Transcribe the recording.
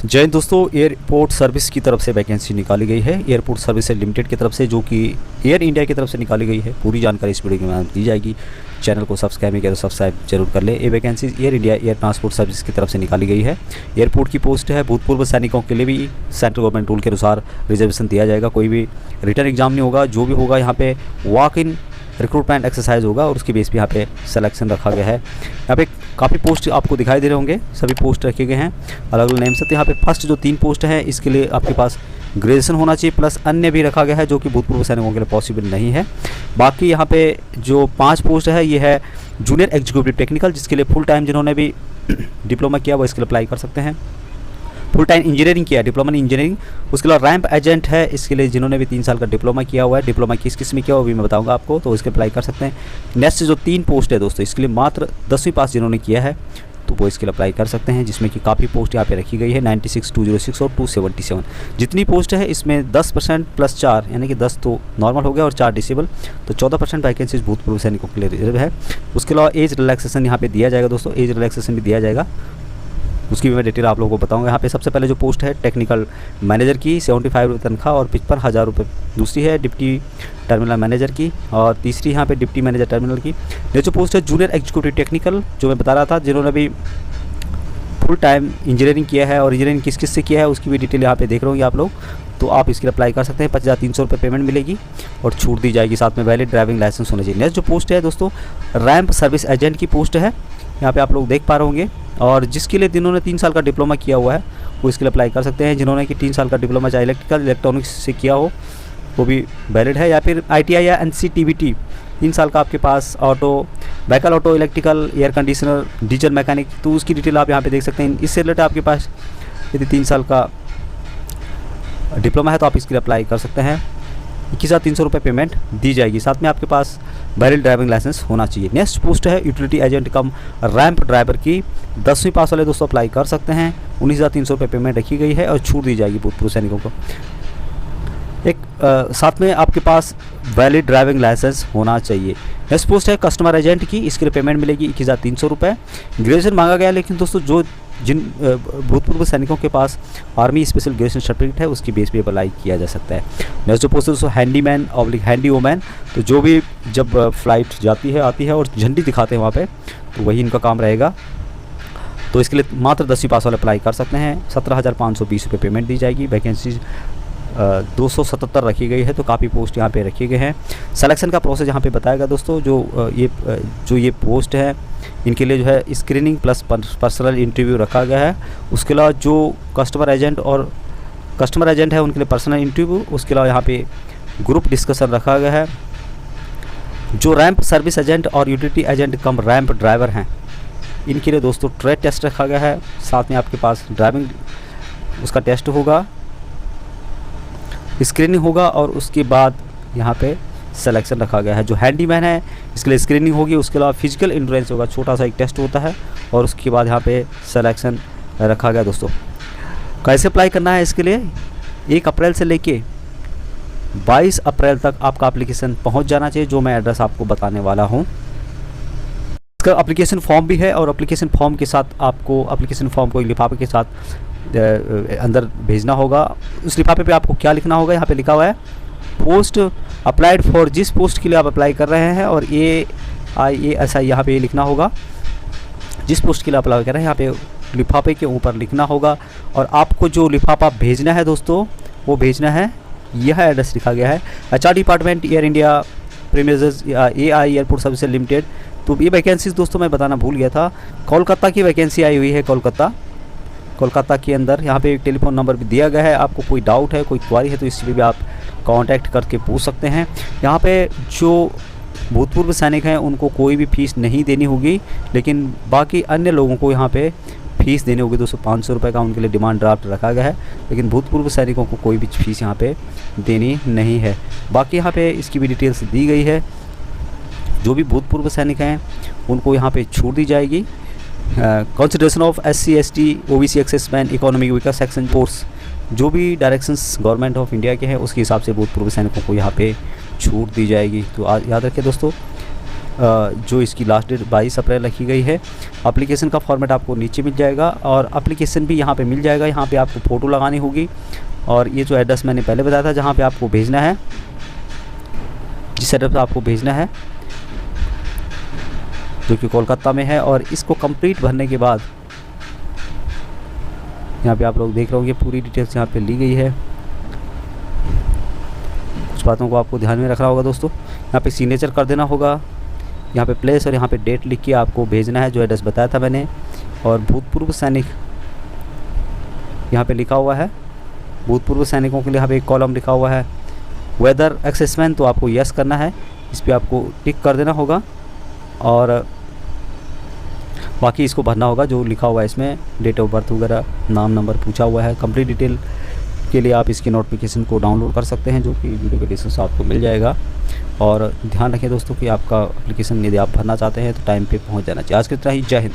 जय हिंद दोस्तों, airport service की तरफ से वैकेंसी निकाली गई है। एयरपोर्ट सर्विस लिमिटेड की तरफ से, जो कि एयर इंडिया की तरफ से निकाली गई है। पूरी जानकारी इस वीडियो में दी जाएगी। चैनल को सब्सक्राइब नहीं किया तो सब्सक्राइब जरूर कर ले। ये vacancy air India air transport service की तरफ से निकाली गई है। एयरपोर्ट की पोस्ट है। भूतपूर्व सैनिकों के लिए भी सेंट्रल गवर्नमेंट रूल के अनुसार रिजर्वेशन दिया जाएगा। कोई भी रिटर्न एग्जाम नहीं होगा। जो भी होगा यहाँ पे वॉक इन रिक्रूटमेंट एक्सरसाइज होगा और उसकी बेस पे यहाँ पे सिलेक्शन रखा गया है। यहाँ पे काफ़ी पोस्ट आपको दिखाई दे रहे होंगे। सभी पोस्ट रखे गए हैं अलग अलग नेम से। तो यहाँ पे फर्स्ट जो 3 पोस्ट हैं इसके लिए आपके पास ग्रेजुएशन होना चाहिए, प्लस अन्य भी रखा गया है जो कि भूतपूर्व सैनिकों के लिए पॉसिबल नहीं है। बाकी यहाँ पे जो 5 पोस्ट है ये है जूनियर एग्जीक्यूटिव टेक्निकल, जिसके लिए फुल टाइम जिन्होंने भी डिप्लोमा किया वो इसके लिए अप्लाई कर सकते हैं। फुल टाइम इंजीनियरिंग किया, डिप्लोमा इन इंजीनियरिंग। उसके अलावा रैंप एजेंट है, इसके लिए जिन्होंने भी 3 साल का डिप्लोमा किया हुआ है। डिप्लोमा किस में किया वो भी मैं बताऊंगा आपको, तो इसके अप्लाई कर सकते हैं। नेक्स्ट जो 3 पोस्ट है दोस्तों, इसके लिए मात्र 10वीं पास जिन्होंने किया है तो वो इसके लिए अप्लाई कर सकते हैं, जिसमें कि काफ़ी पोस्ट यहाँ पे रखी गई है। 96, 206 और 277 जितनी पोस्ट है इसमें 10% प्लस 4 यानी कि 10 तो नॉर्मल हो गया और 4 डिसेबल, तो 14% वैकेंसीज भूतपूर्व सैनिकों के लिए रिजर्व है। उसके अलावा एज रिलैक्सेशन यहाँ पे दिया जाएगा दोस्तों, एज रिलैक्सेशन भी दिया जाएगा, उसकी भी मैं डिटेल आप लोगों को बताऊंगा। यहाँ पे सबसे पहले जो पोस्ट है टेक्निकल मैनेजर की 75 रुपये तनख्वाह और 55,000 रुपये। दूसरी है डिप्टी टर्मिनल मैनेजर की और तीसरी यहाँ पे डिप्टी मैनेजर टर्मिनल की। ये जो पोस्ट है जूनियर एग्जीक्यूटिव टेक्निकल, जो मैं बता रहा था, जिन्होंने भी फुल टाइम इंजीनियरिंग किया है और इंजीनियरिंग किस से किया है उसकी भी डिटेल यहाँ पे देख रहे होंगे आप लोग, तो आप इसके लिए अप्लाई कर सकते हैं। 5,300 रुपये पेमेंट मिलेगी और छूट दी जाएगी, साथ में वैलिड ड्राइविंग लाइसेंस होना चाहिए। नेक्स्ट जो पोस्ट है दोस्तों रैंप सर्विस एजेंट की पोस्ट है, यहाँ पे आप लोग देख पा रहे होंगे। और जिसके लिए जिन्होंने 3 साल का डिप्लोमा किया हुआ है वो इसके लिए अप्लाई कर सकते हैं। जिन्होंने कि 3 साल का डिप्लोमा चाहे इलेक्ट्रिकल इलेक्ट्रॉनिक्स से किया हो वो भी वैलिड है, या फिर ITI या NCTBT 3 साल का आपके पास auto vehicle, auto electrical, air conditioner, diesel mechanic, तो उसकी डिटेल आप यहाँ पे देख सकते हैं। इससे रिलेटेड आपके पास यदि 3 साल का डिप्लोमा है तो आप इसके लिए अप्लाई कर सकते हैं। 21,300 रुपये पेमेंट दी जाएगी, साथ में आपके पास वैलिड ड्राइविंग लाइसेंस होना चाहिए। नेक्स्ट पोस्ट है यूटिलिटी एजेंट कम रैंप ड्राइवर की। 10वीं पास वाले दोस्तों अप्लाई कर सकते हैं। 19,300 रुपये पेमेंट रखी गई है और छूट दी जाएगी भूतपूर्व सैनिकों को। एक साथ में आपके पास वैलिड ड्राइविंग लाइसेंस होना चाहिए। नेक्स्ट पोस्ट है कस्टमर एजेंट की, इसके लिए पेमेंट मिलेगी 21,300 रुपये। ग्रेजुएशन मांगा गया, लेकिन दोस्तों जो जिन भूतपूर्व सैनिकों के पास आर्मी स्पेशल ग्रेजुएशन सर्टिफिकेट है उसकी बेस पे अप्लाई किया जा सकता है। नेक्स्ट जो पोस्ट है दोस्तों हैंडीमैन ऑब्लिक हैंडी वोमैन, तो जो भी जब फ्लाइट जाती है आती है और झंडी दिखाते हैं वहाँ पे, तो वही इनका काम रहेगा। तो इसके लिए मात्र 10वीं पास वाले अप्लाई कर सकते हैं। 17,520 रुपये पेमेंट दी जाएगी। वैकेंसी 277 रखी गई है, तो काफ़ी पोस्ट यहाँ पे रखे गए हैं। सिलेक्शन का प्रोसेस यहाँ पे बताएगा दोस्तों। जो ये पोस्ट है इनके लिए जो है स्क्रीनिंग प्लस पर्सनल इंटरव्यू रखा गया है। उसके अलावा जो कस्टमर एजेंट है उनके लिए पर्सनल इंटरव्यू। उसके अलावा यहाँ पे ग्रुप डिस्कशन रखा गया है। जो रैंप सर्विस एजेंट और यूटिलिटी एजेंट कम रैंप ड्राइवर हैं इनके लिए दोस्तों ट्रेड टेस्ट रखा गया है। साथ में आपके पास ड्राइविंग उसका टेस्ट होगा, स्क्रीनिंग होगा और उसके बाद यहाँ पे सिलेक्शन रखा गया है। जो हैंडीमैन है इसके लिए स्क्रीनिंग होगी, उसके अलावा फिजिकल एंड्योरेंस होगा, छोटा सा एक टेस्ट होता है और उसके बाद यहाँ पे सिलेक्शन रखा गया। दोस्तों कैसे अप्लाई करना है इसके लिए, 1 अप्रैल से लेके 22 अप्रैल तक आपका एप्लीकेशन पहुँच जाना चाहिए, जो मैं एड्रेस आपको बताने वाला हूँ। इसका एप्लीकेशन फॉर्म भी है और एप्लीकेशन फॉर्म के साथ आपको एप्लीकेशन फॉर्म को एक लिफाफे के साथ अंदर भेजना होगा। उस लिफाफे पे आपको क्या लिखना होगा, यहाँ पे लिखा हुआ है पोस्ट अप्लाइड फॉर, जिस पोस्ट के लिए आप अप्लाई कर रहे हैं, और AIASI यहाँ पे लिखना होगा। जिस पोस्ट के लिए अप्लाई कर रहे हैं यहाँ पे लिफाफे के ऊपर लिखना होगा। और आपको जो लिफाफा भेजना है दोस्तों वो भेजना है, यह एड्रेस लिखा गया है HR department air India premiers AI airport service limited. तो ये वैकेंसीज दोस्तों मैं बताना भूल गया था, कोलकाता की वैकेंसी आई हुई है। कोलकाता के अंदर यहाँ पे एक टेलीफोन नंबर भी दिया गया है। आपको कोई डाउट है, कोई क्वारी है तो इस पर भी आप कांटेक्ट करके पूछ सकते हैं। यहाँ पे जो भूतपूर्व सैनिक हैं उनको कोई भी फीस नहीं देनी होगी, लेकिन बाकी अन्य लोगों को यहाँ पे फीस देनी होगी। 500 रुपये का उनके लिए डिमांड ड्राफ्ट रखा गया है, लेकिन भूतपूर्व सैनिकों को कोई भी फीस यहाँ पे देनी नहीं है। बाकी यहाँ पे इसकी भी डिटेल्स दी गई है। जो भी भूतपूर्व सैनिक हैं उनको यहाँ पे छूट दी जाएगी। Consideration of SC ST OBC ex-serviceman economic weaker section force, जो भी डायरेक्शंस गवर्नमेंट ऑफ इंडिया के हैं उसके हिसाब से भूतपूर्व सैनिकों को यहाँ पे छूट दी जाएगी। तो याद रखिए दोस्तों, जो इसकी लास्ट डेट 22 अप्रैल रखी गई है। एप्लीकेशन का फॉर्मेट आपको नीचे मिल जाएगा और एप्लीकेशन भी यहाँ पे मिल जाएगा। यहाँ पे आपको फ़ोटो लगानी होगी और ये जो एड्रेस मैंने पहले बताया था जहाँ पे आपको भेजना है, जिस एड्रेस पर आपको भेजना है जो कि कोलकाता में है। और इसको कंप्लीट भरने के बाद यहाँ पे आप लोग देख रहे होंगे पूरी डिटेल्स यहाँ पे ली गई है। कुछ बातों को आपको ध्यान में रखना होगा दोस्तों। यहाँ पे सिग्नेचर कर देना होगा, यहाँ पे प्लेस और यहाँ पे डेट लिख के आपको भेजना है जो एड्रेस बताया था मैंने। और भूतपूर्व सैनिक यहाँ पे लिखा हुआ है, भूतपूर्व सैनिकों के लिए यहाँ पे एक कॉलम लिखा हुआ है। वेदर एक्सेसमैन तो आपको यस करना है, इस पर आपको टिक कर देना होगा और बाकी इसको भरना होगा जो लिखा हुआ है इसमें, डेट ऑफ बर्थ वगैरह, नाम नंबर पूछा हुआ है। कंप्लीट डिटेल के लिए आप इसकी नोटिफिकेशन को डाउनलोड कर सकते हैं जो कि वीडियो के डिस्क्रिप्शन से आपको मिल जाएगा। और ध्यान रखें दोस्तों कि आपका एप्लीकेशन यदि आप भरना चाहते हैं तो टाइम पे पहुंच जाना चाहिए। आज के इतना ही, जय हिंद।